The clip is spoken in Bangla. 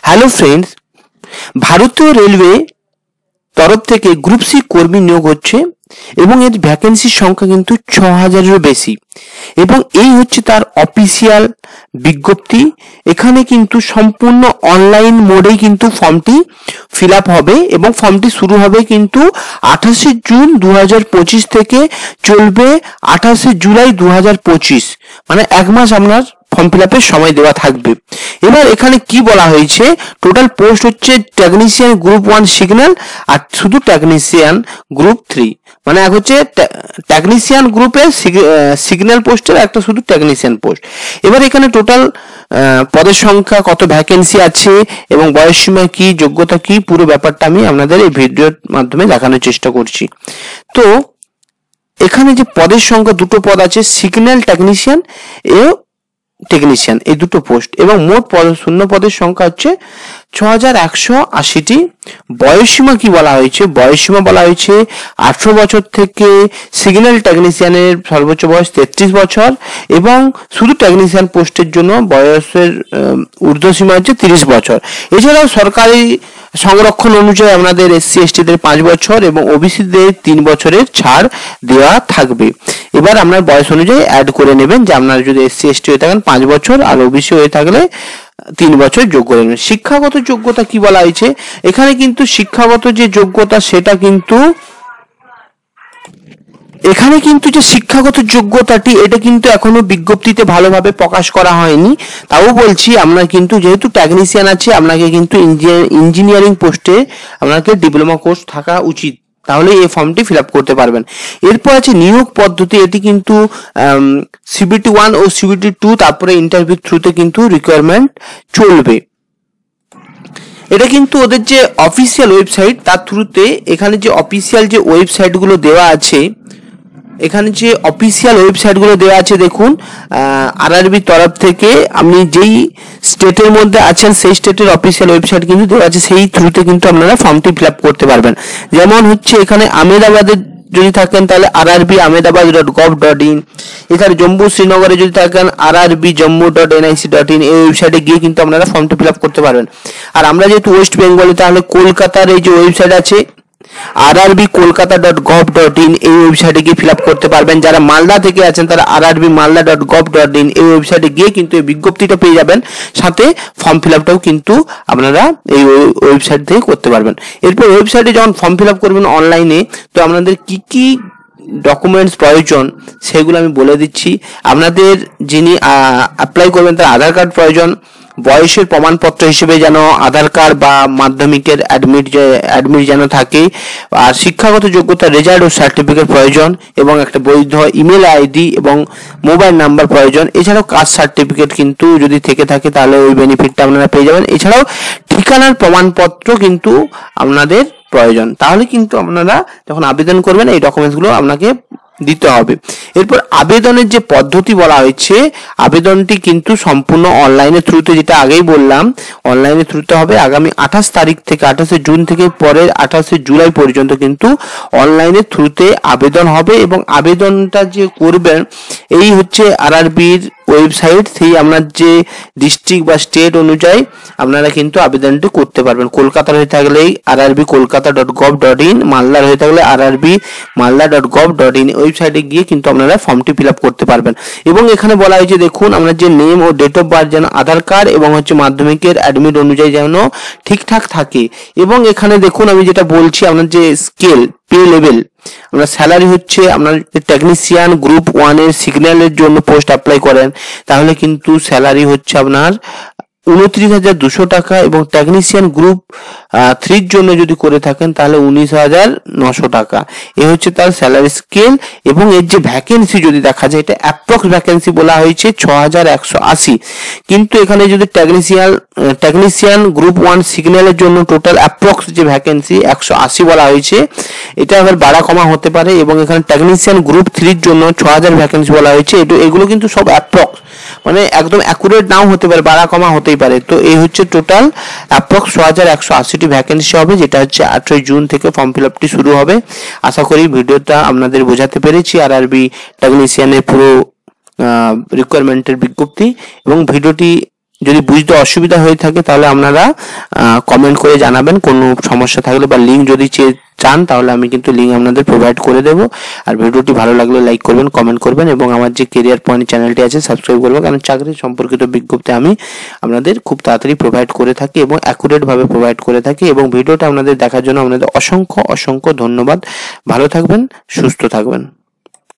হ্যালো ফ্রেন্ডস, ভারতীয় রেলওয়ে তরফ থেকে গ্রুপ সি কর্মী নিয়োগ হচ্ছে এবং এর ভ্যাকেন্সির সংখ্যা কিন্তু ৬,০০০-এরও বেশি এবং এই হচ্ছে তার অফিসিয়াল বিজ্ঞপ্তি। এখানে কিন্তু সম্পূর্ণ অনলাইন মোডেই কিন্তু ফর্মটি ফিল আপ হবে এবং ফর্মটি শুরু হবে কিন্তু ২৮শে জুন ২০২৫ থেকে চলবে ২৮শে জুলাই ২০২৫, মানে এক মাস আপনার ফর্ম ফিল আপের সময় দেওয়া থাকবে। এবার এখানে কি বলা হয়েছে, টোটাল পোস্ট হচ্ছে টেকনিশিয়ান গ্রুপ 1 সিগন্যাল আর শুধু টেকনিশিয়ান গ্রুপ 3, মানে এক হচ্ছে টেকনিশিয়ান গ্রুপের সিগন্যাল পোস্টের একটা শুধু টেকনিশিয়ান পোস্ট। এবার এখানে টোটাল পদের সংখ্যা, কত ভ্যাকেন্সি আছে এবং বয়সসীমা কি, যোগ্যতা কি, পুরো ব্যাপারটা আমি আপনাদের এই ভিডিওর মাধ্যমে দেখানোর চেষ্টা করছি। তো এখানে যে পদের সংখ্যা, দুটো পদ আছে, সিগন্যাল টেকনিশিয়ান টেকনিশিয়ান, এই দুটো পোস্ট এবং মোট শূন্য পদের সংখ্যা হচ্ছে ৬,১৮০টি। বয়সসীমা কি বলা হয়েছে, বয়সসীমা বলা হয়েছে ১৮ বছর থেকে সিগন্যাল টেকনিশিয়ানের সর্বোচ্চ বয়স ৩৩ বছর এবং শুধু টেকনিশিয়ান পোস্টের জন্য বয়সের ঊর্ধ্বসীমা হচ্ছে ৩০ বছর। এছাড়াও সরকারি সংরক্ষণ অনুযায়ী আপনাদের SC ST-দের 5 বছর এবং OBC-দের 3 বছরের ছাড় দেওয়া থাকবে। এবার আপনার বয়স অনুযায়ী অ্যাড করে নেবেন যে আপনারা যদি SC ST হয়ে থাকেন 5 বছর আর OBC হয়ে থাকলে 3 বছর যোগ করে নেবেন। শিক্ষাগত যোগ্যতা কি বলা হয়েছে, এখানে কিন্তু শিক্ষাগত যে যোগ্যতা সেটা কিন্তু এখানে কিন্তু যে শিক্ষাগত যোগ্যতাটি এটা কিন্তু এখনো বিজ্ঞপ্তিতে ভালোভাবে প্রকাশ করা হয়নি। তাও বলছি, আপনার কিন্তু যেহেতু টেকনিশিয়ান আছে আপনাকে কিন্তু ইঞ্জিনিয়ারিং পোস্টে আপনাকে ডিপ্লোমা কোর্স থাকা উচিত, তাহলে এই ফর্মটি ফিল আপ করতে পারবেন। এরপর আছে নিয়োগ পদ্ধতি, এটি কিন্তু CBT 1 ও CBT 2 তারপরে ইন্টারভিউ থ্রুতে কিন্তু রিকোয়ারমেন্ট চলবে। এটা কিন্তু ওদের যে অফিসিয়াল ওয়েবসাইট তার থ্রুতে, এখানে যে অফিসিয়াল যে ওয়েবসাইটগুলো দেওয়া আছে, এখানে যে অফিসিয়াল ওয়েবসাইটগুলো দেওয়া আছে দেখুন, RRB তরফ থেকে আপনি যেই স্টেটের মধ্যে আছেন সেই স্টেটের অফিসিয়াল ওয়েবসাইট কিন্তু দেওয়া আছে, সেই থ্রুতে কিন্তু আপনারা ফর্মটি ফিল আপ করতে পারবেন। যেমন হচ্ছে এখানে আহমেদাবাদের যদি থাকেন তাহলে rrbahmedabad.gov.in, এখানে জম্মু শ্রীনগরে যদি থাকেন rrbjammu.nic.in, এই ওয়েবসাইটে গিয়ে কিন্তু আপনারা ফর্মটি ফিল আপ করতে পারবেন। আর আমরা যেহেতু ওয়েস্ট বেঙ্গলে, তাহলে কলকাতার এই যে ওয়েবসাইট আছে rrbkolkata.gov.in, এই ওয়েবসাইটে গিয়ে ফিল আপ করতে পারবেন। যারা মালদা থেকে আছেন তারা rrbmalda.gov.in, এই ওয়েবসাইটে গিয়ে কিন্তু এই বিজ্ঞপ্তিটা পেয়ে যাবেন, সাথে ফর্ম ফিল আপটাও কিন্তু আপনারা এই ওয়েবসাইট থেকে করতে পারবেন। এরপর ওয়েবসাইটে যখন ফর্ম ফিল আপ করবেন অনলাইনে, তো আপনাদের কি কি ডকুমেন্টস প্রয়োজন সেগুলো আমি বলে দিচ্ছি। আপনাদের যিনি অ্যাপ্লাই করবেন তার আধার কার্ড প্রয়োজন, বয়সের প্রমাণপত্র হিসেবে যেন আধার কার্ড বা মাধ্যমিকের অ্যাডমিট যেন থাকে, আর শিক্ষাগত যোগ্যতা রেজাল্ট ও সার্টিফিকেট প্রয়োজন এবং একটা বৈধ ইমেল আইডি এবং মোবাইল নাম্বার প্রয়োজন। এছাড়াও কাস্ট সার্টিফিকেট কিন্তু যদি থেকে থাকে তাহলে ওই বেনিফিটটা আপনারা পেয়ে যাবেন। এছাড়াও ঠিকানার প্রমাণপত্র কিন্তু আপনাদের প্রয়োজন, তাহলে কিন্তু আপনারা যখন আবেদন করবেন এই ডকুমেন্টসগুলো আপনাকে দিতে হবে। এরপর আবেদনের যে পদ্ধতি বলা হয়েছে, আবেদনটি কিন্তু সম্পূর্ণ অনলাইনের থ্রুতে, যেটা আগেই বললাম অনলাইনের থ্রুতে হবে। আগামী 28 তারিখ থেকে 28শে জুন থেকে পরের 28শে জুলাই পর্যন্ত কিন্তু অনলাইনের থ্রুতে আবেদন হবে এবং আবেদনটা যে করবেন এই হচ্ছে RRBর ওয়েবসাইট, সেই আপনার যে ডিস্ট্রিক্ট বা স্টেট অনুযায়ী আপনারা কিন্তু আবেদনটি করতে পারবেন। কলকাতার হয়ে থাকলে rrbkolkata.gov.in, মালদার হয়ে থাকলে rrbmalda.gov.in ওয়েবসাইটে গিয়ে কিন্তু আপনারা ফর্মটি ফিল আপ করতে পারবেন। এবং এখানে বলা হয়েছে দেখুন, আপনার যে নেম ও ডেট অফ বার্থ যেন আধার কার্ড এবং হচ্ছে মাধ্যমিকের অ্যাডমিট অনুযায়ী যেন ঠিকঠাক থাকে। এবং এখানে দেখুন আমি যেটা বলছি, আপনার যে স্কেল পে লেভেল, আপনার স্যালারি হচ্ছে, আপনার টেকনিশিয়ান গ্রুপ 1 এর সিগন্যালের জন্য পোস্ট অ্যাপ্লাই করেন তাহলে কিন্তু স্যালারি হচ্ছে আপনার 29,200 টাকা এবং টেকনিশিয়ান গ্রুপ 3 জন্য যদি করে থাকেন তাহলে 19,900 টাকা। এ হচ্ছে তার স্যালারি স্কেল। এবং এর যে ভ্যাকেন্সি যদি দেখা যায়, এটা অ্যাপ্রক্স ভ্যাকেন্সি বলা হয়েছে 6,180, কিন্তু এখানে যদি টেকনিশিয়ান গ্রুপ 1 সিগন্যালের জন্য টোটাল অ্যাপ্রক্স যে ভ্যাকেন্সি 180 বলা হয়েছে, এটা আবার বাড়া কমা হতে পারে। এবং এখানে টেকনিশিয়ান গ্রুপ 3 জন্য 6,000 ভ্যাকেন্সি বলা হয়েছে। এগুলো কিন্তু সব অ্যাপ্রক্স, মানে একদম অ্যাকুরেট নাও হতে পারে, বাড়া কমা হতেই পারে। তো এই হচ্ছে টোটাল অ্যাপ্রক্স 6,180টি ভ্যাকেন্সি হবে, যেটা হচ্ছে 8ই জুন থেকে ফর্ম ফিল আপটি শুরু হবে। আশা করি ভিডিওটা আপনাদের বোঝাতে পেরেছি RRB টেকনিশিয়ানের পুরো রিকোয়ারমেন্টের বিজ্ঞপ্তি। এবং ভিডিওটি যদি বুঝতে অসুবিধা হয়ে থাকে তাহলে আপনারা কমেন্ট করে জানাবেন, কোনো সমস্যা থাকলে বা লিঙ্ক যদি চান তাহলে আমি কিন্তু লিঙ্ক আপনাদের প্রোভাইড করে দেব। আর ভিডিওটি ভালো লাগলে লাইক করবেন, কমেন্ট করবেন এবং আমার যে কেরিয়ার পয়েন্ট চ্যানেলটি আছে সাবস্ক্রাইব করবেন, কারণ চাকরি সম্পর্কিত বিজ্ঞপ্তি আমি আপনাদের খুব তাড়াতাড়ি প্রোভাইড করে থাকি এবং অ্যাকুরেট ভাবে প্রোভাইড করে থাকি। এবং ভিডিওটা আপনাদের দেখার জন্য আপনাদের অসংখ্য ধন্যবাদ। ভালো থাকবেন, সুস্থ থাকবেন।